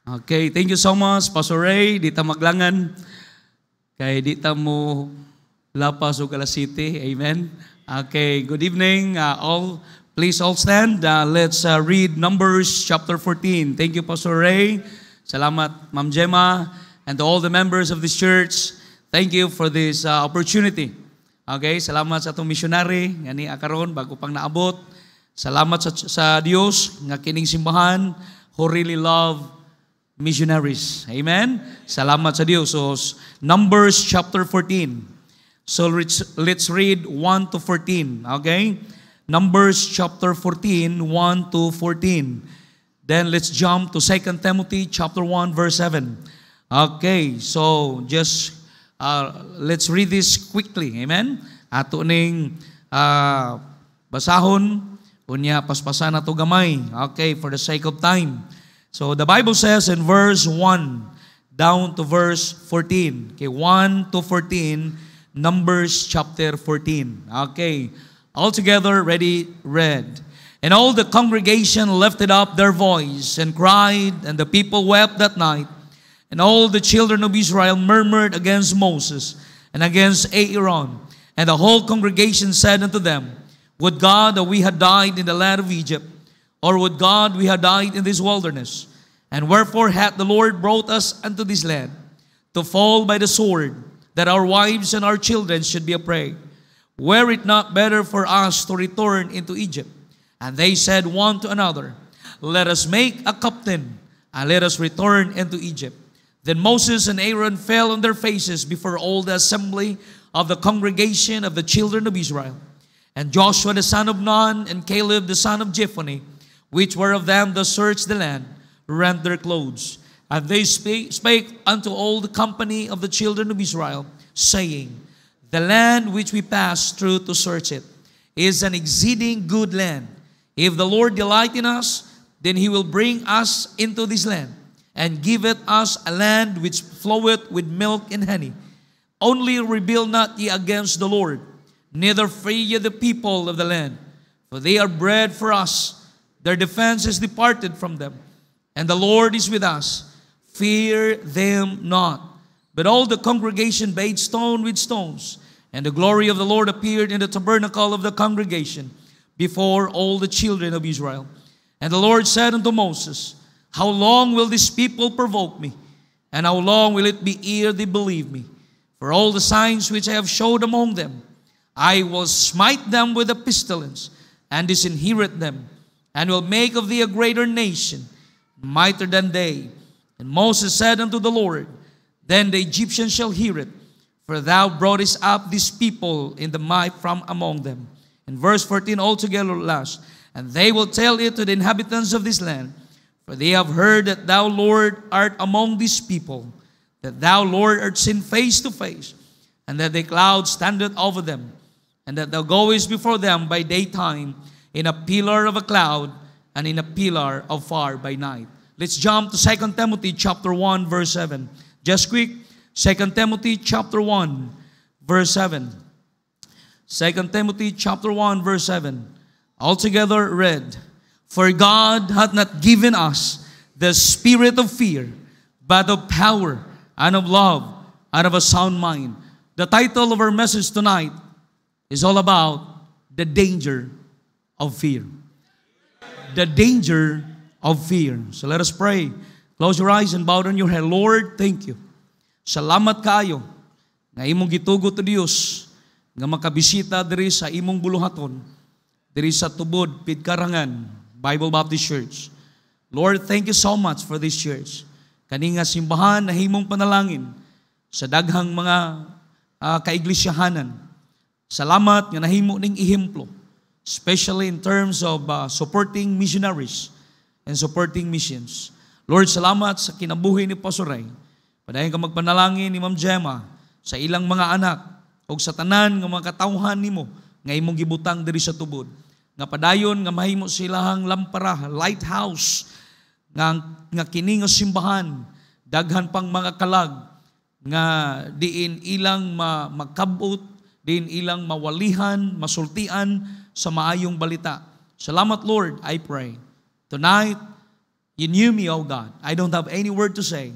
Okay, thank you so much, Pastor Ray. Di ta maglangan. Kay di ta mo lapas o Kala City. Amen. Okay, good evening all. Please all stand. Let's read Numbers chapter 14. Thank you, Pastor Ray. Salamat, Ma'am Gemma. And to all the members of this church, thank you for this opportunity. Okay, salamat sa atong missionary nga ni akaron bago pang naabot. Salamat sa Dios nga kining simbahan who really love missionaries. Amen? Salamat sa Dios. So, Numbers chapter 14. So, let's read 1 to 14. Okay? Numbers chapter 14, 1 to 14. Then, let's jump to 2 Timothy chapter 1, verse 7. Okay. So, just let's read this quickly. Amen? Ato ning basahon, unya paspasan na to gamay. Okay, for the sake of time. So the Bible says in verse 1 down to verse 14. Okay, 1 to 14, Numbers chapter 14. Okay, all together, ready, read. And all the congregation lifted up their voice and cried, and the people wept that night. And all the children of Israel murmured against Moses and against Aaron. And the whole congregation said unto them, Would God that we had died in the land of Egypt, or would God we had died in this wilderness? And wherefore hath the Lord brought us unto this land, to fall by the sword, that our wives and our children should be a prey? Were it not better for us to return into Egypt? And they said one to another, Let us make a captain, and let us return into Egypt. Then Moses and Aaron fell on their faces before all the assembly of the congregation of the children of Israel. And Joshua the son of Nun and Caleb the son of Jephunneh, which were of them that searched the land, rent their clothes. And they spake unto all the company of the children of Israel, saying, The land which we passed through to search it is an exceeding good land. If the Lord delight in us, then he will bring us into this land, and giveth us a land which floweth with milk and honey. Only rebel not ye against the Lord, neither fear ye the people of the land, for they are bread for us. Their defense is departed from them, and the Lord is with us. Fear them not. But all the congregation bade stone with stones, and the glory of the Lord appeared in the tabernacle of the congregation before all the children of Israel. And the Lord said unto Moses, How long will this people provoke me? And how long will it be ere they believe me? For all the signs which I have showed among them, I will smite them with a pestilence, and disinherit them, and will make of thee a greater nation, mightier than they. And Moses said unto the Lord, Then the Egyptians shall hear it, for thou broughtest up this people in the might from among them. In verse 14 altogether last, And they will tell it to the inhabitants of this land, for they have heard that thou, Lord, art among these people, that thou, Lord, art seen face to face, and that the cloud standeth over them, and that thou goest before them by daytime in a pillar of a cloud, and in a pillar of fire by night. Let's jump to 2 Timothy chapter 1, verse 7. Just quick, 2 Timothy chapter 1, verse 7. 2 Timothy chapter 1, verse 7. Altogether read, For God hath not given us the spirit of fear, but of power, and of love, and of a sound mind. The title of our message tonight is all about the danger of fear. The danger of fear. So let us pray. Close your eyes and bow down your head. Lord, thank you. Salamat kayo nga imong gitugot to Dios nga makabisita diri sa imong buluhaton, diri sa tubod Pidkarangan Bible Baptist Church. Lord, thank you so much for this church. Kani nga simbahan na himong panalangin sa daghang mga kaiglisyahanan. Salamat nga nahimo ning ihemplo, especially in terms of supporting missionaries and supporting missions. Lord, salamat sa kinabuhi ni Pastor Ray. Padayon ka magpanalangin ni Ma'am Gemma sa ilang mga anak o sa tanan ng mga katawhan nimo nga imong gibutang diri sa tubod. Nga padayon nga mahimo silahang lampara, lighthouse, nga kini nga simbahan, daghan pang mga kalag, nga diin ilang magkabot, diin ilang mawalihan, masultian sa maayong balita. Salamat, Lord, I pray. Tonight, You knew me, O God. I don't have any word to say,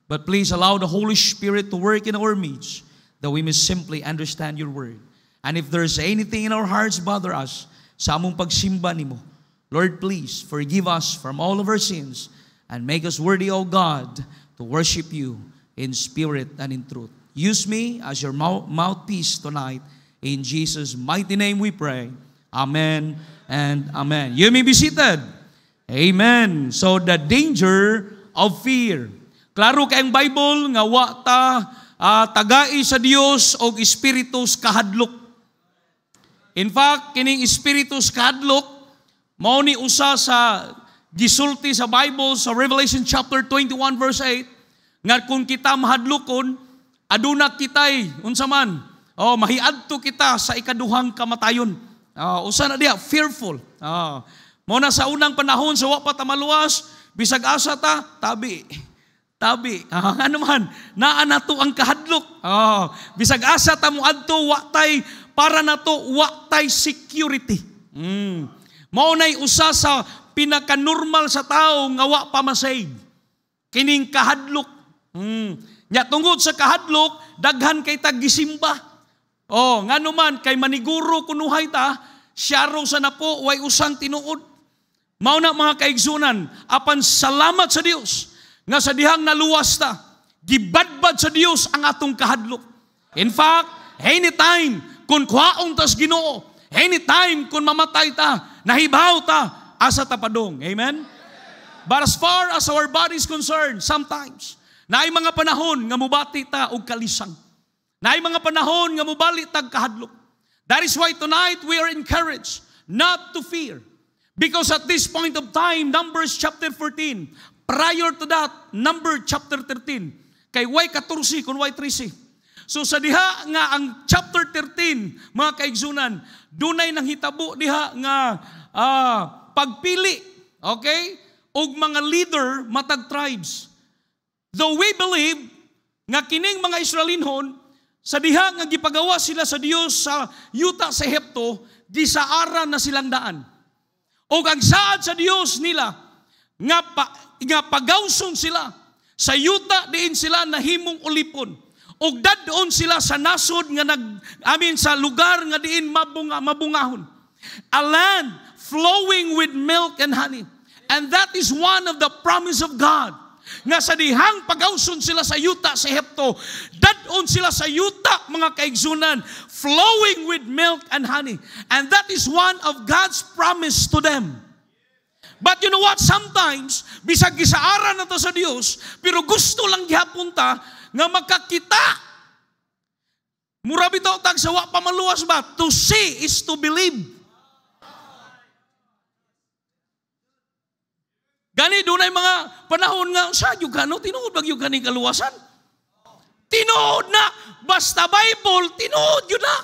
but please allow the Holy Spirit to work in our midst, that we may simply understand your word. And if there's anything in our hearts bother us, sa among pagsimba nimo, Lord, please forgive us from all of our sins and make us worthy, O God, to worship you in spirit and in truth. Use me as your mouthpiece tonight. In Jesus' mighty name we pray. Amen and amen. You may be seated. Amen. So the danger of fear. Klaro kayong Bible nga wa ta tagai sa Dios og espiritus kahadlok. In fact, kining espiritus kahadlok mao ni usa sa gisulti sa Bible sa Revelation chapter 21 verse 8 nga kung kita mahadlokon aduna kitay unsa man mahiadto kita sa ikaduhang kamatayon. Usa na diha fearful. Mao na sa unang panahon sa wa pa ta maluwas, bisag asa ta tabi. Ano man, naa nato ang kahadlok. Bisag asa ta moadto wa tay para nato wa tay security. Mao nay usa sa pinaka-normal sa tao nga wa pa masave. Kining kahadlok. Nya tungod sa kahadlok, daghan kay tag gisimba. Ngano man kay maniguro kunuhay ta, siya raw sa napo way usang tinuod. Mao na mga kaigsunan, apan salamat sa Dios nga sa dihang naluwas ta, gibadbad sa Dios ang atong kahadlok. In fact, anytime kung kuhaon tas Ginoo, anytime kung mamatay ta, nahibaw ta, asa ta padong. Amen? But as far as our body is concerned, sometimes, naay mga panahon nga mubati ta og kalisang. Naay mga panahon nga mubali tag kahadlok. That is why tonight we are encouraged not to fear. Because at this point of time, Numbers chapter 14, prior to that, Number chapter 13, kay way 14 kun way 13. So sa diha nga ang chapter 13, mga kaigsunan, dunay nang hitabo diha nga pagpili, okay? Og mga leader matag tribes. Though we believe nga kining mga Israelinhon sa diha nga gipagawa sila sa Dios sa yuta sa Ehipto, gisaaran na silang daan. O ang saad sa Dios nila nga pagawson sila sa yuta diin sila nahimong ulipon. O dadon sila sa nasod nga sa lugar nga diin mabungahon. A land flowing with milk and honey. And that is one of the promise of God. Nga sa dihang pagawson sila sa yuta sa Ehipto, dadon sila sa yuta, mga kaigsunan, flowing with milk and honey. And that is one of God's promise to them. But you know what? Sometimes, bisag gisaaran na to sa Dios, pero gusto lang gihapon ta nga makakita. Mura bitaw tag sa wa pamaluwas ba? To see is to believe. Gani doon ay mga panahon nga, sa yugano, tinuod bag yung ganing kaluwasan? Tinuod na! Basta Bible, tinuod yun na!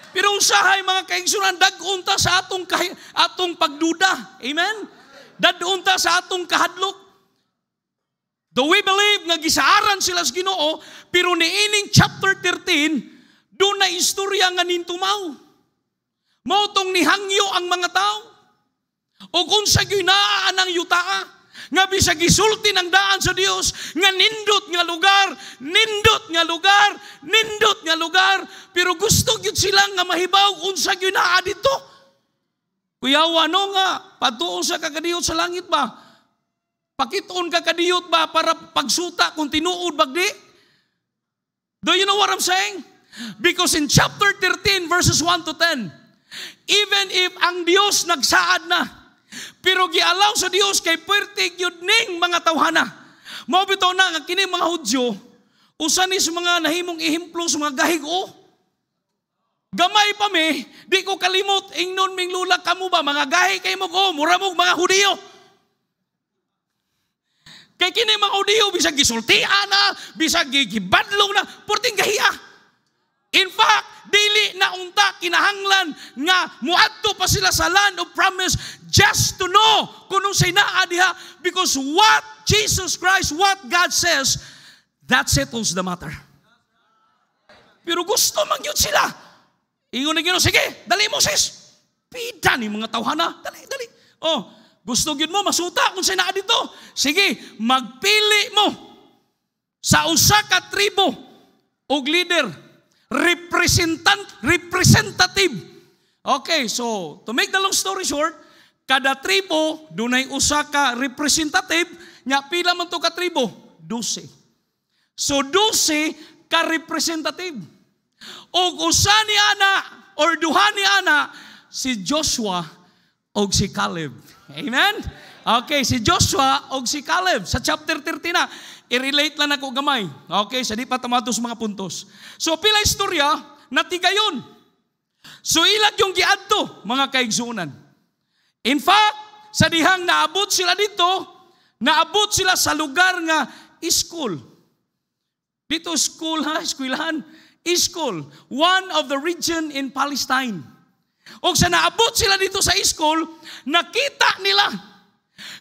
Pero usahay mga kaigsunan, dag-unta sa atong pagduda. Amen? Dag-unta sa atong kahadlok. Though we believe nga gisaaran sila sa Ginoo, pero niining chapter 13, doon na istorya nga nintumaw. Mautong nihangyo ang mga tao. O kung sa ginaan ng yutaa, nga bisag gisulti ng daan sa Dios, nga nindot nga lugar, pero gusto gyud sila nga mahibaw kung sa ginaa dito. Kuyaw ano nga, patuon sa kakadiyot sa langit ba? Pakituon kakadiyot ba para pagsuta kung tinuod bagdi? Do you know what I'm saying? Because in chapter 13 verses 1 to 10, even if ang Dios nagsaad na, pero gialaw sa Dios kay puwerte gyud ning mga tawhana. Mao bitaw na nga kini mga Hudyo, usa ni sa mga nahimong ehemplo sa mga gahig-o. Gamay pa mi, di ko kalimot ingnon ming lula kamo ba mga gahi kay mo mura mo mga Hudiyo. Kay kini mga Hudiyo bisag gisultian na, bisag gibadlong na, purting gahiya. In fact, dili na unta kinahanglan nga muadto pa sila sa land of promise just to know kung unsay naa diha, because what Jesus Christ, what God says, that settles the matter. Pero gusto man yun sila. Ingon na gino, sige, dali Moses. Pida ni mga tawhana. Dali. Gusto gyud mo masuta kung sina dito. Sige, magpili mo sa usa ka tribo og leader, representative. Okay, so to make the long story short, kada tribo dunay usa ka representative, nya pila man to ka tribo? 12. So 12 ka representative. Og usa ni ana or duha ni ana si Joshua og si Caleb. Amen? Okay, si Joshua og si Caleb sa chapter 13 na. I-relate lang ako gamay. Okay, sa di pa tamatos mga puntos. So pila istorya natigayon. So ilag yung giadto mga kaigsunan. In fact, sa dihang naabot sila dito, naabot sila sa lugar nga school. Dito school ha, eskwelahan. School, one of the region in Palestine. O sa naabot sila dito sa school, nakita nila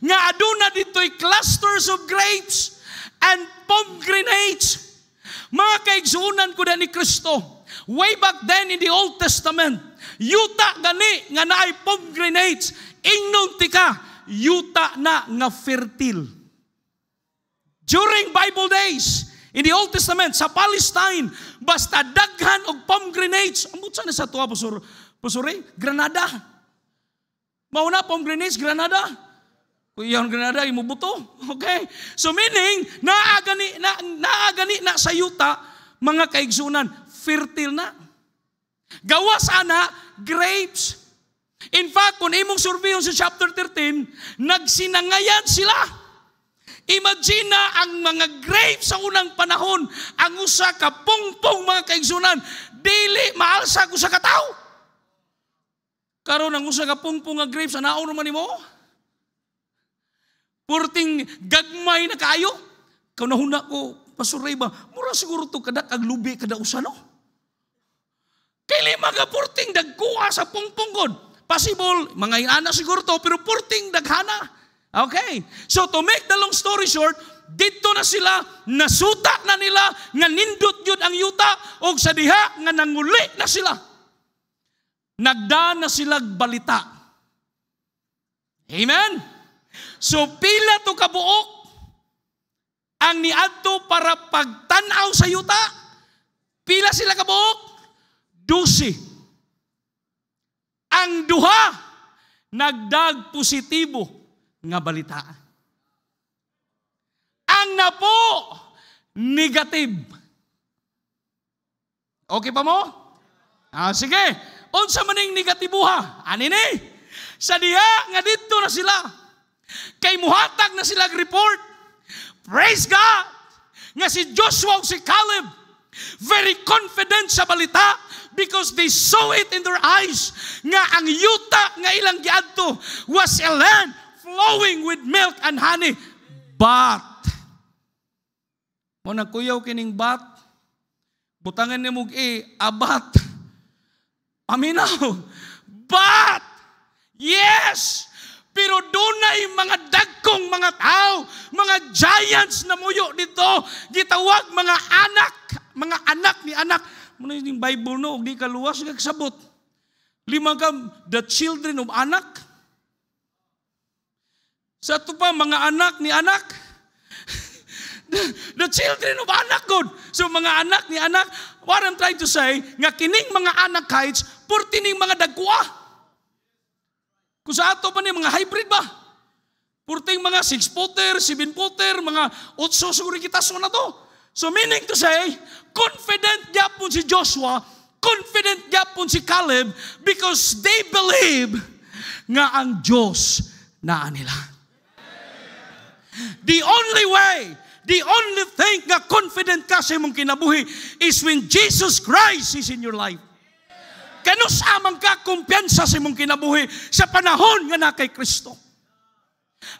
nga aduna dito'y clusters of grapes and pomegranates. Mga kaigsunan ko ni Kristo, way back then in the Old Testament, yuta gani nga naay pomegranates, ingnon tika, yuta na nga fertile. During Bible days, in the Old Testament, sa Palestine, basta daghan og pomegranates. Ambot sa na sa tuwa, Pusuri, Granada. Mauna pomegranates, Granada. Kung iyon Granada, imubuto. Okay? So meaning, naagani na sa yuta, mga kaigsunan, fertile na. Gawas ana, grapes. In fact, kung imong surveyon sa chapter 13, nagsinangayan sila. Imagine na ang mga grapes sa unang panahon, ang usa ka pungpong mga kaigsunan, dili maalsa ko sa kataw. Karon ang usa ka pungpong nga grapes, anaon naman nimo? Purting gagmay na kaayo. Kaunahuna ko, Pasuray ba, mura siguro to kada kag lubi kada usa no? Kay lima ka purting dagkuha sa pungpong god. Possible, mga inana siguro to, pero purting daghana. Okay? So to make the long story short, dito na sila, nasuta na nila, nga nindot yun ang yuta, o sa diha, nga nanguli na sila. Nagdaan na sila balita. Amen? So pila to kabuok, ang niadto para pagtanaw sa yuta, pila sila kabuok? 12. Ang duha, nagdag positibo nga balita. Ang napo, negative. Okay pa mo? Sige. Unsa maning negatibuha? Anini? Sa diha nga dito na sila. Kay muhatag na sila report. Praise God! Nga si Joshua o si Caleb, very confident sa balita because they saw it in their eyes nga ang yuta nga ilang giadto was a land flowing with milk and honey. But, mo nagkuyaw kining bat, butangan ni mong abat. Aminaw. But, yes, pero dunay mga dagkong mga tao, mga giants na muyo dito, gitawag mga anak ni anak. Muna yung Bible no, di kaluwas, kagsabot. 5 ka, the children of anak. Sa ito pa, mga anak ni anak. The children of anak, God. So mga anak ni anak, what I'm trying to say, nga kining mga anak kites, purtining mga dagkwa. Kung sa ato pa ni mga hybrid ba? Purting mga 6-footer, 7-footer, mga 8 siguro kita so na to. So meaning to say, confident yapon si Joshua, confident yapon si Caleb, because they believe nga ang Diyos na nila. The only way, the only thing nga confident ka sa imong kinabuhi is when Jesus Christ is in your life. Kanus amang ka kumpiyansa sa imong kinabuhi sa panahon nga na kay Kristo.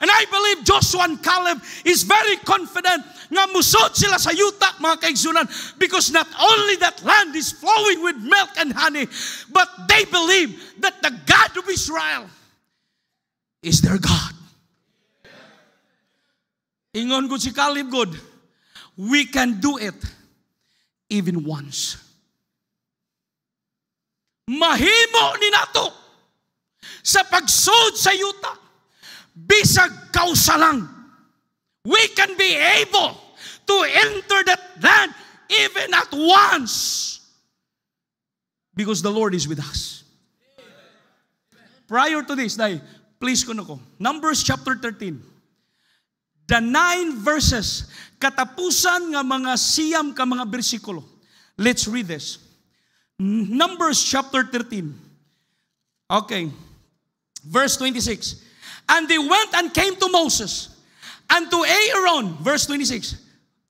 And I believe Joshua and Caleb is very confident nga musod sila sa yuta, mga kaigsunan, because not only that land is flowing with milk and honey, but they believe that the God of Israel is their God. Ingon ko si Caleb God, we can do it even once. Mahimo ni nato sa pagsud sa yuta bisag kausa lang, we can be able to enter that land even at once. Because the Lord is with us. Prior to this, please kuno ko. Numbers chapter 13. The 9 verses, katapusan nga mga siyam ka mga bersikulo. Let's read this. Numbers chapter 13. Okay. Verse 26. And they went and came to Moses and to Aaron, verse 26,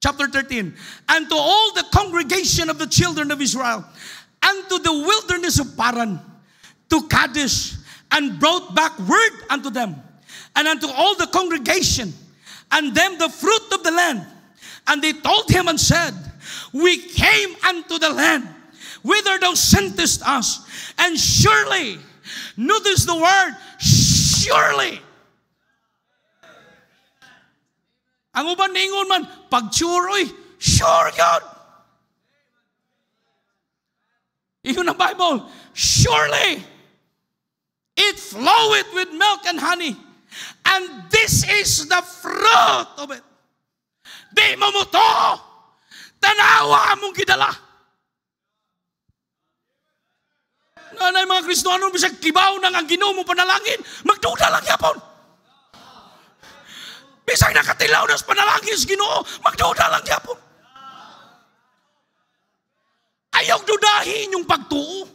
chapter 13, and to all the congregation of the children of Israel, unto the wilderness of Paran, to Kadesh, and brought back word unto them, and unto all the congregation, and them the fruit of the land. And they told him and said, we came unto the land whither thou sentest us, and surely, notice the word, surely. Ang uban ningon man, pag sure, sure God. Iyon ang Bible. Surely, it floweth with milk and honey. And this is the fruit of it. Di mo mo to. Tanawa mong gidala. Nanay mga Kristiyano, bisag kibaw nang ang Ginoo mo panalangin, magduda lang yapon. Bisag nakatilaw na sa panalangin sa Ginoo, magduda lang yapon. Ayaw dudahin yung pagtuo.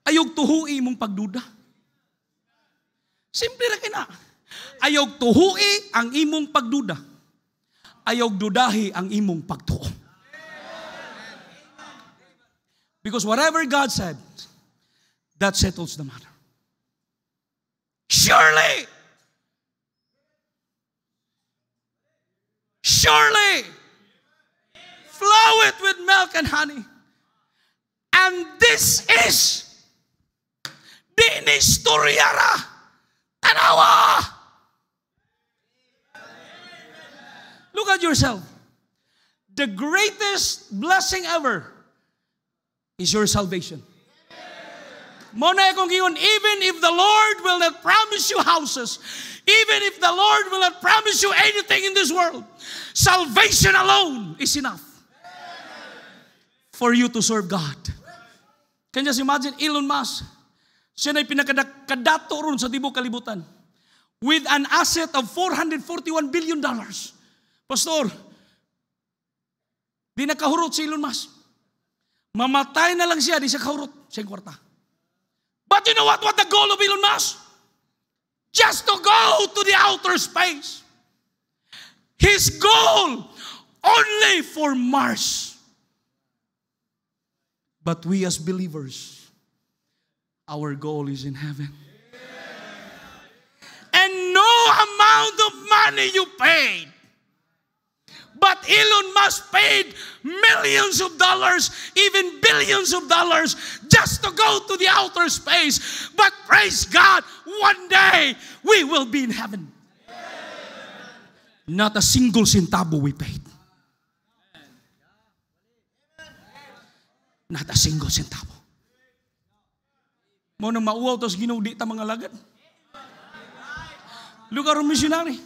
Ayaw tuhui mong pagduda. Simple na kina. Ayaw tuhui ang imong pagduda. Ayaw dudahi ang imong pagtuo. Because whatever God said, that settles the matter. Surely, surely, floweth with milk and honey. And this is dinistoryara tanawa. Look at yourself. The greatest blessing ever is your salvation. Mona akong giyon, even if the Lord will not promise you houses, even if the Lord will not promise you anything in this world, salvation alone is enough for you to serve God. Can you just imagine Elon Musk? Siya na'y pinakadato ron sa tibok kalibutan with an asset of $441 billion. Pastor, di nakahurot si Elon Musk. Mamatay na lang siya, di siya kahurot sa kwarta. But you know what the goal of Elon Musk? Just to go to the outer space. His goal, only for Mars. But we as believers, our goal is in heaven. And no amount of money you paid, but Elon Musk paid millions of dollars, even billions of dollars, just to go to the outer space. But praise God, one day we will be in heaven. Not a single centavo we paid. Not a single centavo. Mo nang mauwaw tos Ginoo di ta mga lagad. Look at our missionary.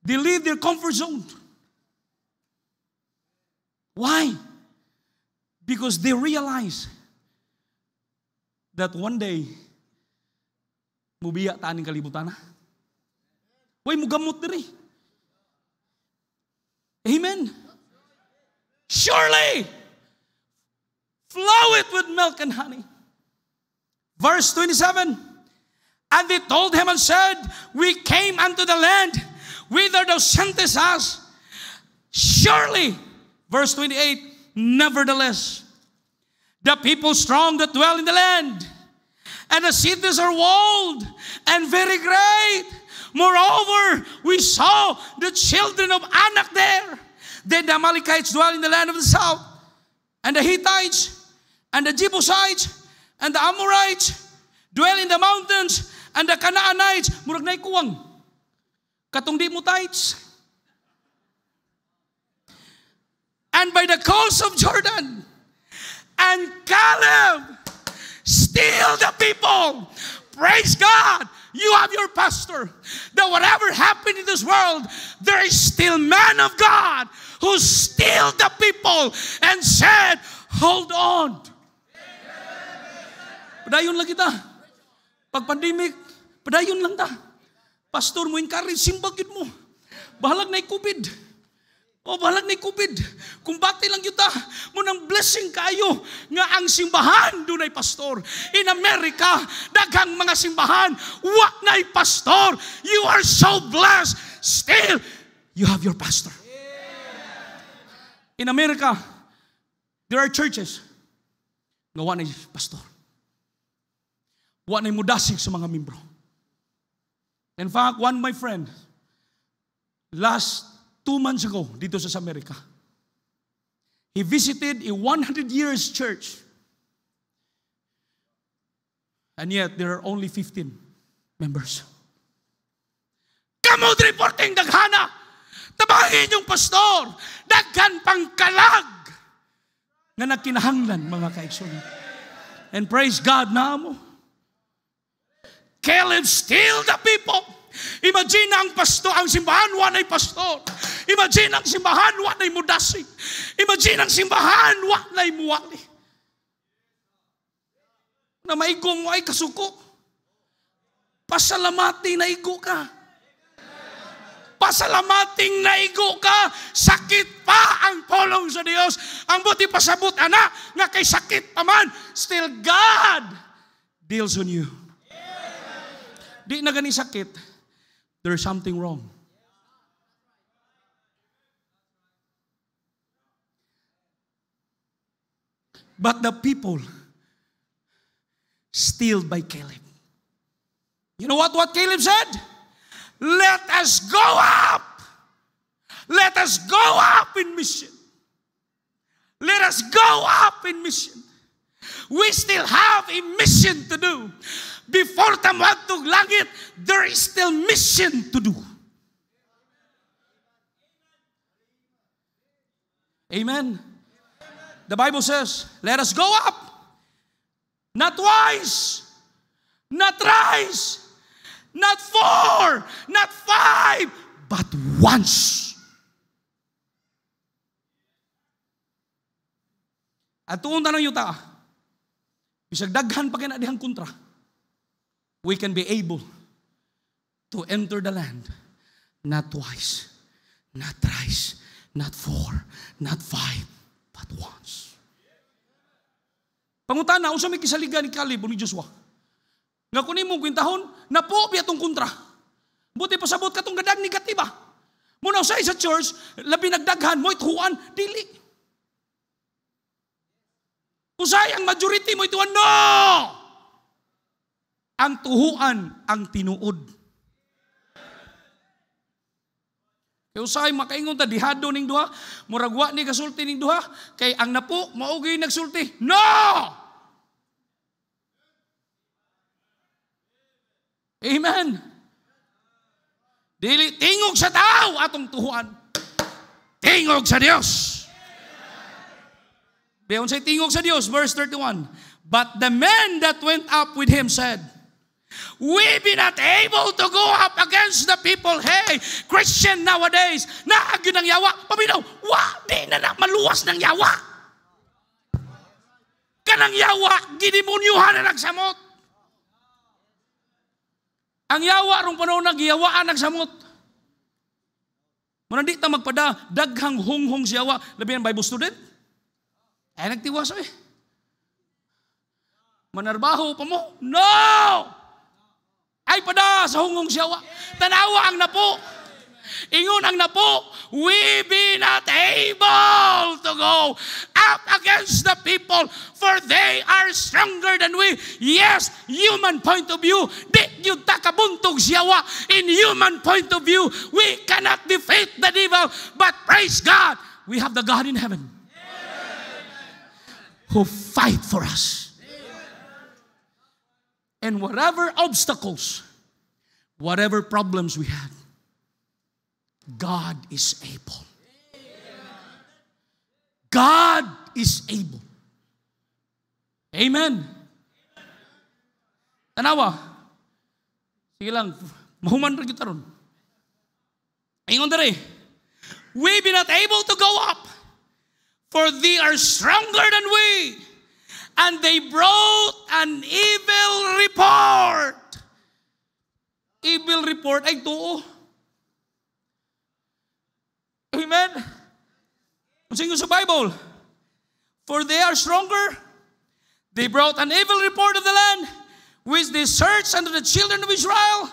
They leave their comfort zone. Why? Because they realize that one day mubiya ta aning kalibutan na. Way mugamot diri. Amen. Surely floweth with milk and honey. Verse 27. And they told him and said, we came unto the land whither thou sentest us. Surely, verse 28, nevertheless, the people strong that dwell in the land, and the cities are walled and very great. Moreover, we saw the children of Anak there. Then the Amalekites dwell in the land of the south, and the Hittites, and the Jebusites, and the Amorites dwell in the mountains, and the Canaanites, murag na ikuwang, katong di Mutites. And by the coast of Jordan, and Caleb, still the people, praise God, you have your pastor. That whatever happened in this world, there is still man of God who stilled the people and said, hold on. Padayon lang kita. Pag pandemic, padayon lang ta. Pastor mo, encourage, simbagin mo. Bahalag na COVID. Bahalag na COVID. Kung bati lang yuta, munang blessing kayo nga ang simbahan doon ay pastor. In America, daghang mga simbahan, wak na ay pastor. You are so blessed. Still, you have your pastor. In America, there are churches nga wak na ay pastor. Wak na ay mudasig sa mga membro. In fact, one of my friend, last 2 months ago, dito sa Amerika, he visited a 100 years church. And yet, there are only 15 members. Kamod reporting daghana. Tabangin yung pastor. Daghan pangkalag nga nagkinahanglan, mga kaigsoon. And praise God na mo. Caleb stilled the people. Imagine ang pastor, ang simbahan, wanay pastor. Imagine ang simbahan, wanay mudasig. Imagine ang simbahan, wanay muwali. Na maigong mo ay kasuko. Pasalamating naigo ka. Pasalamating naigo ka. Sakit pa ang pulong sa Diyos. Ang buti pasabot, anak, nga kay sakit pa man, still God deals on you. Di na gani sakit, there's something wrong. But the people stilled by Caleb. You know what Caleb said? Let us go up. Let us go up in mission. Let us go up in mission. We still have a mission to do. Before tamuadtog langit, there is still mission to do. Amen. The Bible says, let us go up. Not twice, not thrice, not 4, not 5, but once. At tuon tanong yuta, bisag daghan pa kina dihang kontra, we can be able to enter the land not twice, not thrice, not 4, not 5, but once. Pangutana, unsa may kisaligan ni Caleb o ni Joshua? Nga kunin mong kwintahon, napo biya tong kontra. Buti pasabot ka tong gadag negatiba. Muna usay sa church, labi nagdaghan mo ituhuan, dili. Usay ang majority mo ituhuan, no! Ang tuhuan, ang tinuod. Kaya usay makaingon ta dihado ning duha, muragwa ni kasulti ning duha, kay ang napo maugay nagsulti. No! Amen. Dili tingog sa tao atong tuhuan. Tingog sa Dios. Dayon say tingog sa Dios, verse 31. But the men that went up with him said, we be not able to go up against the people. Hey, Christian nowadays, naagyo ng yawa. Paminaw, di na maluwas ng yawa. Kanang yawa, gidemonyuhan na nagsamot. Ang yawa, rong panahon nagyawaan nagsamot. Muna di ta magpada, daghang hunghong si yawa. Labi ang Bible student? Ay, nagtiwas eh. Manarbaho pa mo? No! Ay pada sa hunghong siyawa. Tanawa ang napo. Ingon ang napo, we be not able to go up against the people for they are stronger than we. Yes, human point of view, di yun takabuntog siyawa. In human point of view, we cannot defeat the devil. But praise God, we have the God in heaven who fight for us. And whatever obstacles, whatever problems we had, God is able. God is able. Amen. Tanawa, Sige lang, mahuman rin kita ron. Ingon dere, we be not able to go up, for they are stronger than we, and they brought an evil report. Evil report ay tuo. Amen? Ang singko sa Bible, for they are stronger. They brought an evil report of the land, which they searched unto the children of Israel,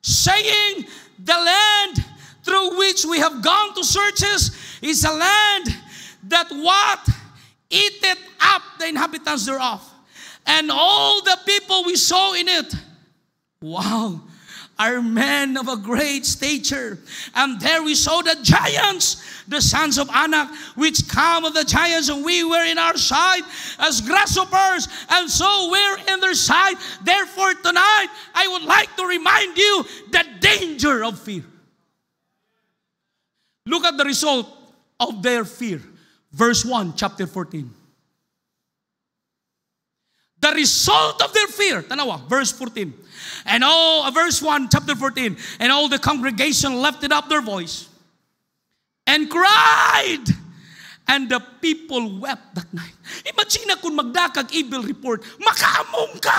saying, the land through which we have gone to searches is a land that what? Eateth up the inhabitants thereof. And all the people we saw in it, wow, are men of a great stature. And there we saw the giants, the sons of Anak, which come of the giants, and we were in our sight as grasshoppers, and so we're in their sight. Therefore tonight, I would like to remind you the danger of fear. Look at the result of their fear. Verse 1, chapter 14. The result of their fear. Tanawa, verse 14. And verse 1, chapter 14. And all the congregation lifted up their voice and cried. And the people wept that night. Imagine kung magdakag evil report, makaamong ka.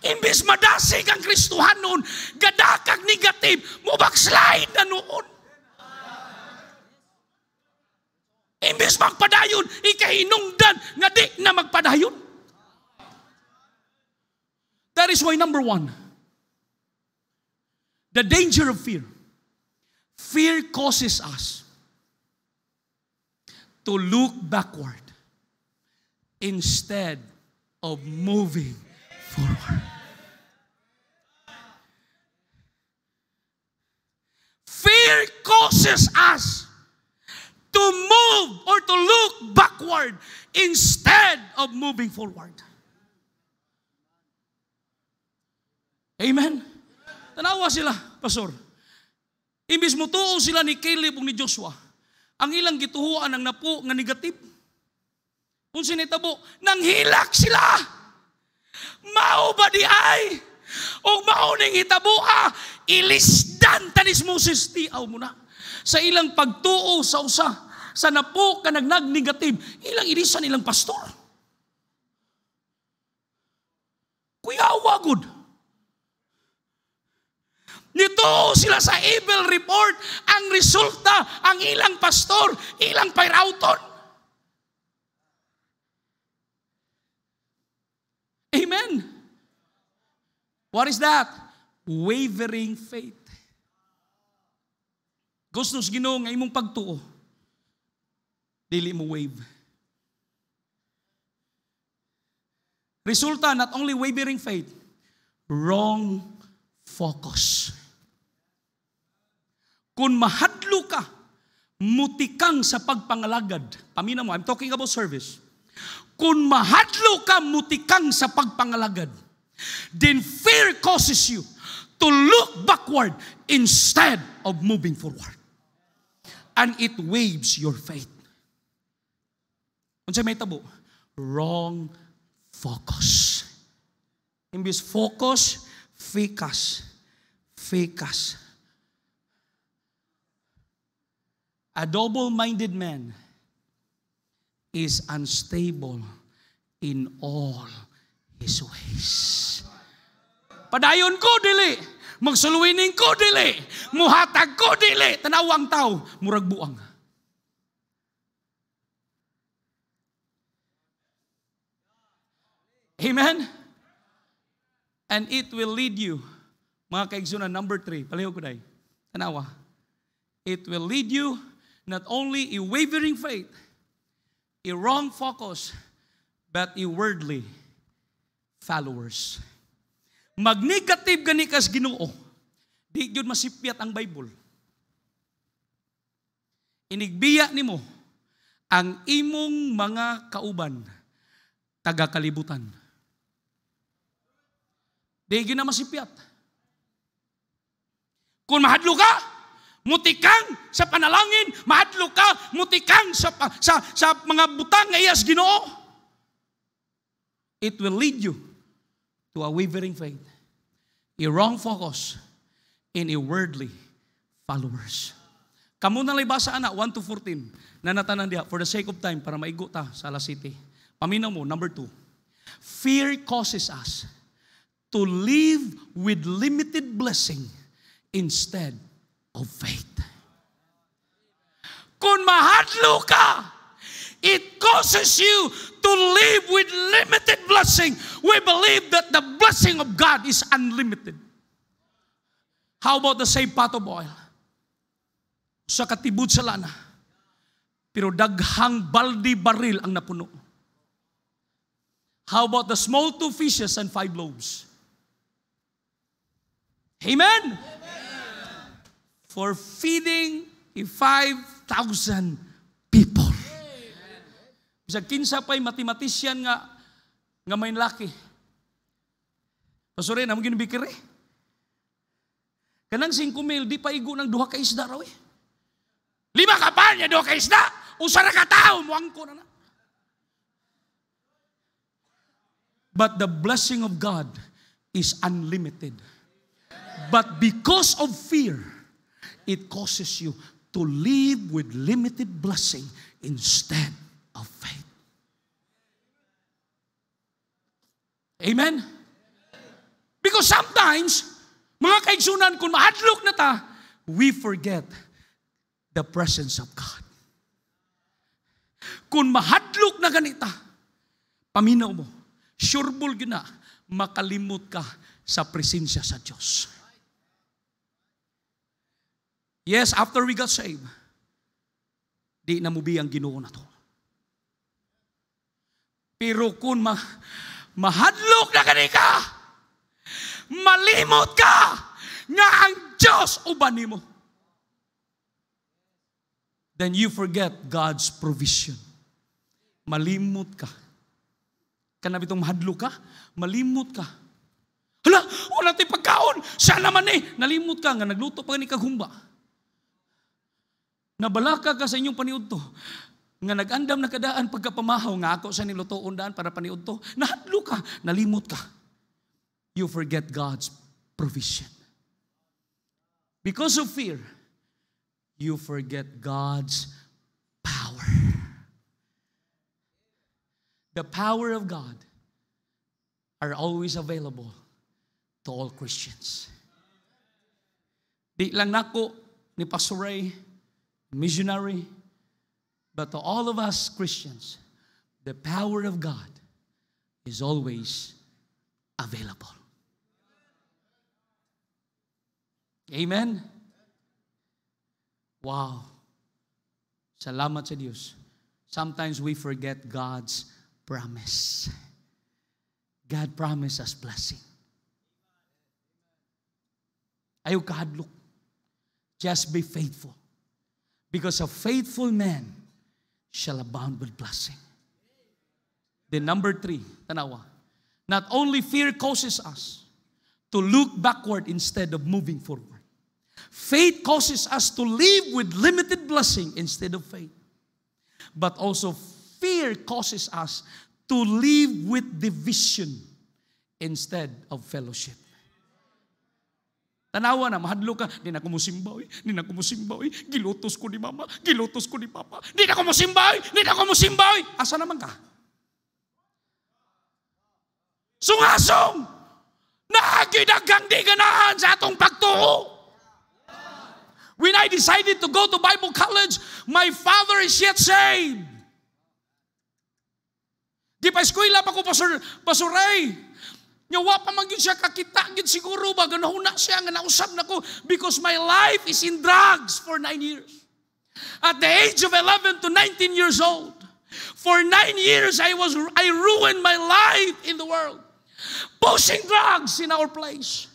Imbis madasig ang Kristuhan noon, gadakag negative, mubakslide na noon. Imbis magpadayon, ikahinungdan nga di na magpadayon. That is why number one, the danger of fear. Fear causes us to look backward instead of moving forward. Fear causes us to move or to look backward instead of moving forward. Amen? Tanawa sila, Pastor. Imbis mo tuo sila ni Caleb o ni Joshua, ang ilang gituhuan ang napo nga negative. Kung sinitabo, nanghilak sila. Mao ba di ay? O mauning hitabua, ilisdan tanis Moses, tiaw mo na. Sa ilang pagtuo sa usa, sa napo ka nagnag-negative, ilang ilisan ilang pastor. Kuyawa good. Nito sila sa evil report, ang resulta, ang ilang pastor, ilang pairauton. Amen. What is that? Wavering faith. Gusto sa Ginoo nga imong pagtuo, dili mo wave. Resulta, not only wavering faith, wrong focus. Kung mahadlo ka, mutikang sa pagpangalagad. Pamina mo, I'm talking about service. Kung mahadlo ka, mutikang sa pagpangalagad, then fear causes you to look backward instead of moving forward. And it waves your faith. Unsay may tabo? Wrong focus. Imbis focus, ficus. Ficus. A double-minded man is unstable in all his ways. Padayon ko, dili. Magsuluwining ko, dili. Muhatag ko, dili. Tanawang tao, murag buang. Amen? And it will lead you, mga kaigsunan, number 3, paliho ko dahi. Tanawa. It will lead you not only a wavering faith, a wrong focus, but a worldly followers. Mag-negative gani kas Ginoo, di yun masipyat ang Bible. Inigbiya nimo ang imong mga kauban, taga-kalibutan. Di yun na masipyat. Kung mahadlo ka, mutikang sa panalangin, mahadlo ka, mutikang sa mga butang nga iyas Ginoo, it will lead you to a wavering faith. a wrong focus, and a worldly followers. Kamu na lang basa ana 1 to 14 na natanan diha for the sake of time para maigo ta sa Alas City. Paminaw mo, number 2. Fear causes us to live with limited blessing instead of faith. Kung mahadlo ka, it causes you to live with limited blessing. We believe that the blessing of God is unlimited. How about the same pot of oil? Sa katibud sa lana, pero daghang baldi baril ang napuno. How about the small 2 fishes and 5 loaves? Amen? For feeding 5,000 people. Bisa kinsa pa'y matematisyan nga may laki. Pasore, naman ginibikir eh. Kanang 5,000, di pa igo ng 2 ka isda raw eh. 5 kapal niya, 2 ka isda. Usa na katao, muang ko na. But the blessing of God is unlimited. But because of fear, it causes you to live with limited blessing instead of faith. Amen? Because sometimes, mga kaigsunan, kung mahadlok na ta, we forget the presence of God. Kung mahadlok na ganita, paminaw mo, sureball yun na, makalimot ka sa presensya sa Diyos. Yes, after we got saved, di na mubi ang Ginoo na to. Pero kung mahadlok na ganita, malimot ka nga ang Diyos uban nimo, then you forget God's provision. Malimot ka. Kana bitong mahadlok ka, malimot ka. Hala, wala tayong pagkaon. Siya naman eh. Nalimot ka nga, nagluto pa ni kaghumba. Nabalaka ka sa inyong paniudto. Nga nag-andam na kadaan pagkapamahaw nga ako sa nilutoon daan para paniudto. Nahadlok ka, nalimot ka. You forget God's provision. Because of fear, you forget God's power. The power of God are always available to all Christians. Di lang nako ni Pastor Ray, missionary, but to all of us Christians, the power of God is always available. Amen? Wow. Salamat sa Diyos. Sometimes we forget God's promise. God promised us blessing. Ayaw kahadlok. Just be faithful. Because a faithful man shall abound with blessing. Then number 3, tanawa. Not only fear causes us to look backward instead of moving forward. Faith causes us to live with limited blessing instead of faith. But also fear causes us to live with division instead of fellowship. Tanawa na, mahadlo ka, di na ko musimbaw, gilutos ko ni mama, gilutos ko ni papa, di na ko musimbaw, asa naman ka? Sungasong, nagidagang di ganahan sa atong pagtuo. When I decided to go to Bible college, my father is yet saved. Di pa eskwela pa ko, Pastor Ray. Nyawa pa man yun siya kakita, yun siguro ba, ganahuna siya, nga nausap na ko, because my life is in drugs for 9 years. At the age of 11 to 19 years old, for 9 years, I ruined my life in the world, pushing drugs in our place.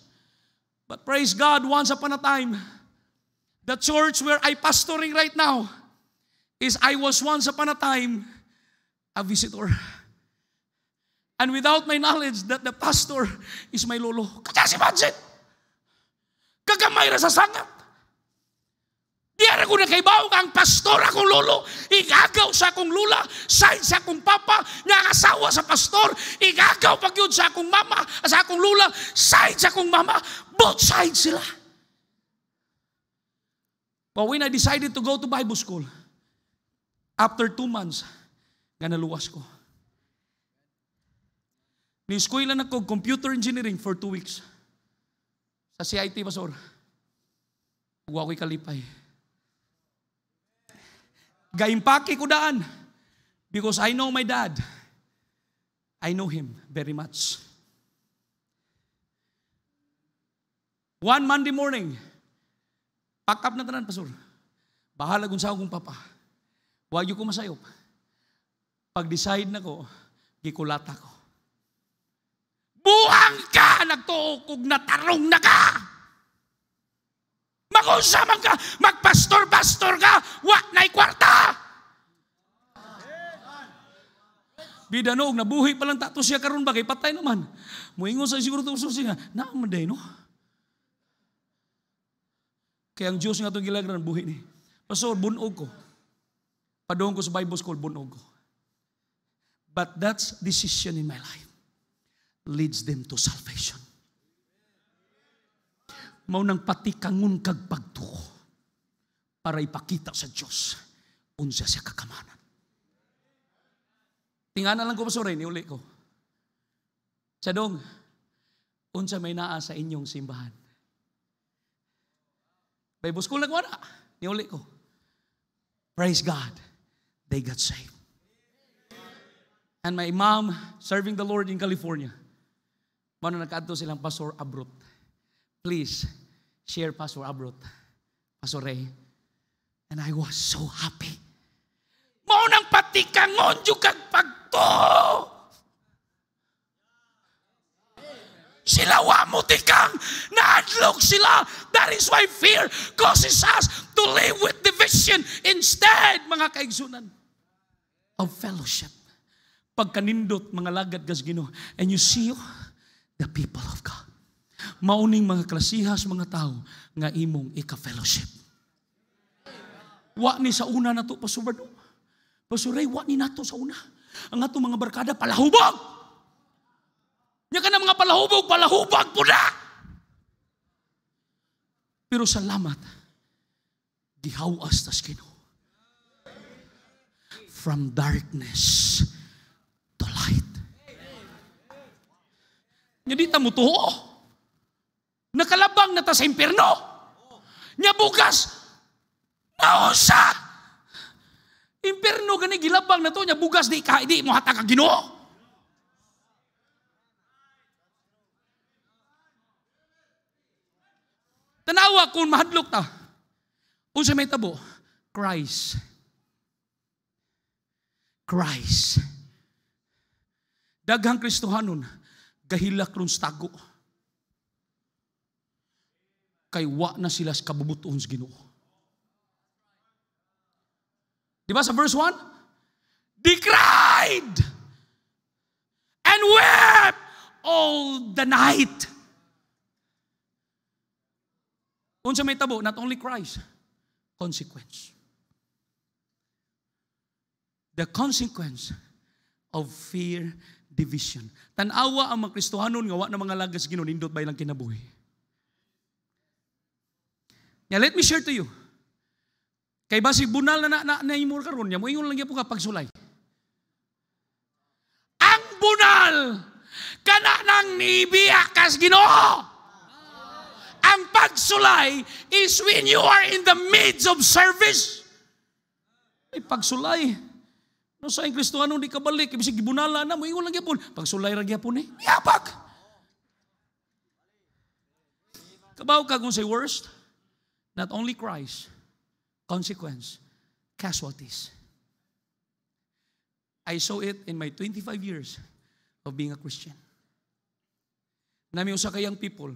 But praise God, once upon a time, the church where I pastoring right now, I was once upon a time a visitor. And without my knowledge that the pastor is my lolo. Kaya si Mansit, kagamay na sa sangat. Di ara ko ako nakaibaw nga ang pastor akong lolo, igagaw sa akong lula, side sa akong papa, nga asawa sa pastor, igagaw pag yun sa akong mama, sa akong lula, side sa akong mama, both sides sila. But when I decided to go to Bible school, after 2 months, nga naluwas ko. Ni-school lang ako computer engineering for 2 weeks. Sa CIT, Pastor. Huwag ako'y kalipay. Gaimpake ko daan. Because I know my dad. I know him very much. One Monday morning, pack up na tanan, Pastor. Bahala kung sa akong papa. Huwag ko masayop. Pag-decide na ko, gikulata ko. Buang ka! Nagtuokog na tarong na ka! Mag-usaman ka! Magpastor-pastor ka! Wa na'y kwarta! Bidanog, nabuhi pa lang tato siya karon bagay, patay naman. Muingon sa siguro ito siya, naamaday, no? Kaya ang Diyos nga itong gilagran, buhi ni. Pastor, bunog ko. Padung ko sa Bible school, bunog ko. But that's decision in my life. Leads them to salvation. Maunang pati kangun kag pagtuo para ipakita sa Diyos unsa siya kakamanan. Tingana lang ko, Pastor, niuli ko. Sadong, unsa may naa sa inyong simbahan. Bible school lang wala. Niuli ko. Praise God. They got saved. And my mom, serving the Lord in California, mano nagkaadto silang Pastor Abrot. Please, share Pastor Abrot. Pastor Ray. And I was so happy. Maunang patikangon yung kagpagto. Sila wa mo tikang, naadlok sila. That is why fear causes us to live with division instead, mga kaigsunan, of fellowship. Pagkanindot, mga lagad gas Ginoo. And you see, the people of God. Mauning mga klasihas, mga tao, nga imong ika-fellowship. Wa ni sa una na to, Pastor Bardo. Pastor Ray, wa ni na to sa una. Ang ato mga barkada, palahubog. Nya ka na mga palahubog po na. Pero salamat, gihawas tas Ginoo. From darkness to light. Nya di ta mo tuo. Nakalabang na ta sa impyerno. Nya bukas mausa. Impyerno gani gilabang na to, nya bugas di mo hatag ka Ginoo. Tanawa kung mahadlok ta. Unsa may tabo? Christ. Daghang Kristohanon gahilak ron sa tago. Kay wa na sila sa kabubuton sa Ginoo. Di ba sa verse 1? They cried and wept all the night. Unsa may tabo? Not only Christ. Consequence. The consequence of fear, division. Tanawa ang mga Kristohanon nga wa na mga lagas Ginoo nindot ba ilang kinabuhi. Now let me share to you. Kay basi bunal na imur karon nya moingon lang gyapon ka pagsulay. Ang bunal kana nang nibiya kas Ginoo. Ang pagsulay is when you are in the midst of service. Ay pagsulay. No sa Kristohanon di ka balik, bisig gibunala na moingon lang gyapon, pagsulay ra gyapon eh. Yapag. Kabaw ka kung say worst, not only Christ, consequence, casualties. I saw it in my 25 years of being a Christian. Nami usa ka young people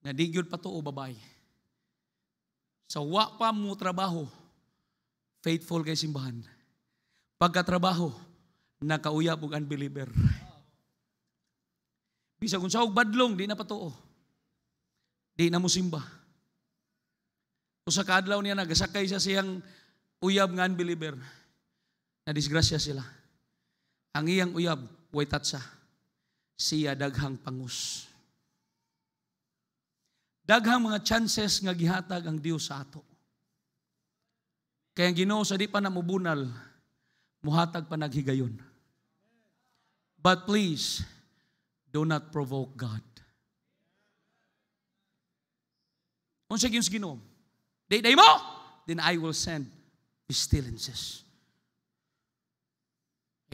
na di gyud pa to o babay. Sa wa pa mo trabaho, faithful kay simbahan. Pagkatrabaho, nakauyab og unbeliever. Bisa kung sa og badlong, di na patuo. Di na mo simba. Usa ka adlaw niya nagasakay siya siyang uyab nga unbeliever. Na disgrasya sila. Ang iyang uyab, way tatsa. Siya daghang pangus. Daghang mga chances nga gihatag ang Dios sa ato. Kaya ang Ginoo sa di pa namubunal, muhatag pa naghigayon. But please, do not provoke God. Kung siya yung Ginoo, day mo, then I will send pestilences.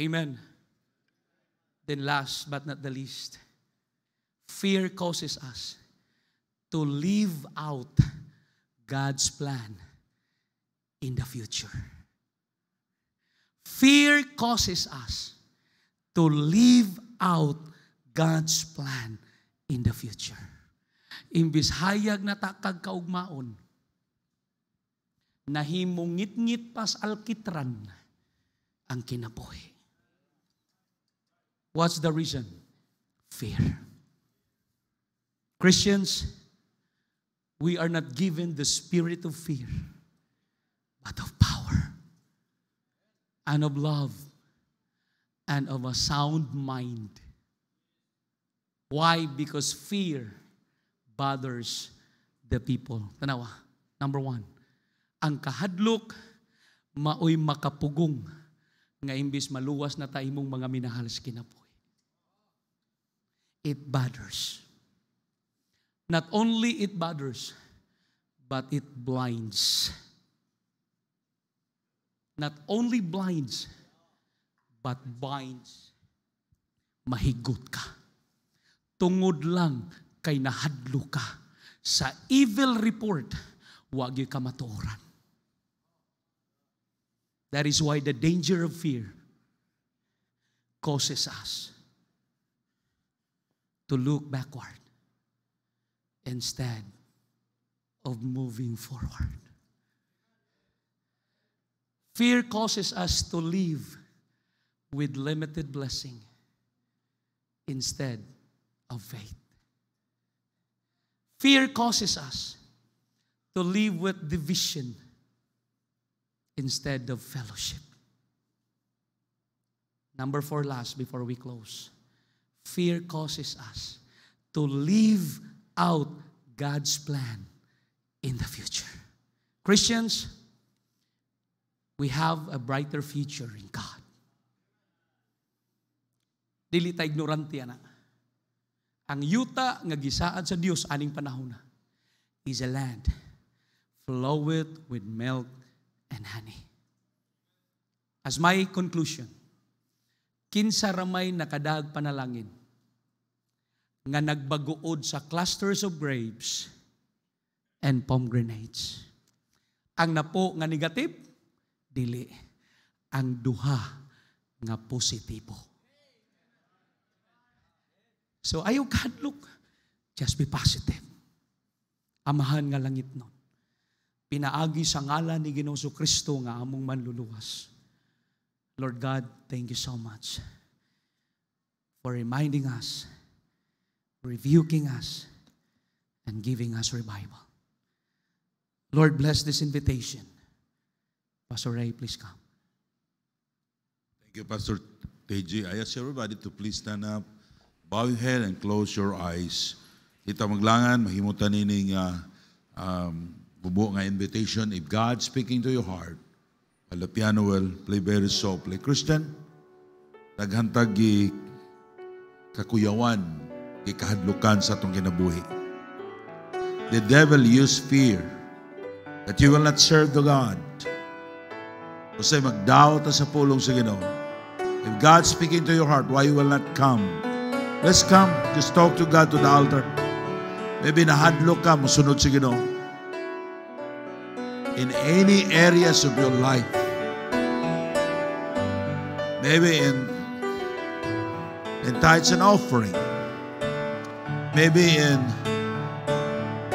Amen. Then last but not the least, fear causes us to live out God's plan in the future. Fear causes us to live out God's plan in the future. Imbis hayag na takag kaugmaon, nahimungit-ngit pas alkitran ang kinabuhi. What's the reason? Fear. Christians, we are not given the spirit of fear, but of power and of love and of a sound mind. Why? Because fear bothers the people. Tanawa, number 1, ang kahadlok maoy makapugong nga imbis maluwas na ta imong mga minahal sa kinabuhi. It bothers. Not only it bothers, but it blinds. Not only blinds, but binds. Mahigot ka. Tungod lang kay nahadlo ka sa evil report, wag gyud ka matuoran. That is why the danger of fear causes us to look backward instead of moving forward. Fear causes us to live with limited blessing instead of faith. Fear causes us to live with division instead of fellowship. Number 4 last before we close. Fear causes us to live out God's plan in the future. Christians, we have a brighter future in God. Dili ta ignorante ana. Ang yuta nga gisaad sa Dios aning panahon na is a land floweth with milk and honey. As my conclusion, kinsa ramay nakadag panalangin nga nagbaguod sa clusters of grapes and pomegranates. Ang napo nga negative, dili. Ang duha nga positibo. So ayaw kadlok, just be positive. Amahan nga langit nun. Pinaagi sa ngalan ni Ginoong Kristo nga among manluluwas. Lord God, thank you so much for reminding us, rebuking us, and giving us revival. Lord, bless this invitation. Pastor Ray, please come. Thank you, Pastor TJ. I ask everybody to please stand up, bow your head, and close your eyes. Kita maglangan, mahimutan nining bubo nga invitation. If God speaking to your heart, the piano will play very softly. Christian, naghantag gi kakuyawan, gi kahadlukan sa atong kinabuhi. The devil used fear that you will not serve the God. Kasi magdaot ta sa pulong sa Ginoo. If God's speaking to your heart, why you will not come? Let's come. Just talk to God to the altar. Maybe nahadlok ka, musunod sa Ginoo. In any areas of your life. Maybe in tithes and offering. Maybe in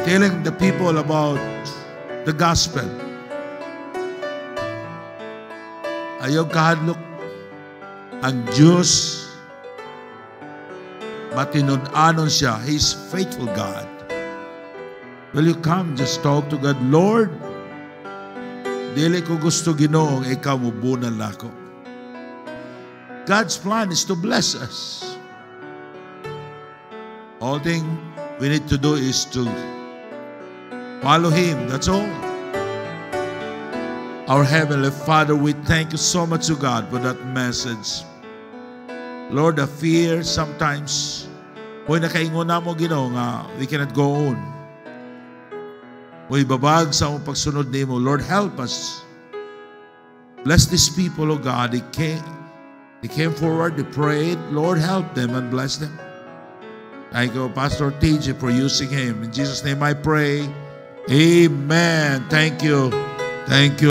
telling the people about the gospel. Ayaw kahadlok. Ang Diyos, matinud-anon siya. He's faithful God. Will you come, just talk to God, Lord, dili ko gusto Ginoo, ikaw mubunan ako. God's plan is to bless us. All thing we need to do is to follow Him. That's all. Our Heavenly Father, we thank you so much to God for that message. Lord, the fear sometimes, kung nakaingon na mo Ginoo nga, we cannot go on. Kung ibabag sa mong pagsunod ni mo, Lord, help us. Bless these people, oh God. They came forward, they prayed. Lord, help them and bless them. Thank you, Pastor TJ, for using him. In Jesus' name I pray. Amen. Thank you. Thank you.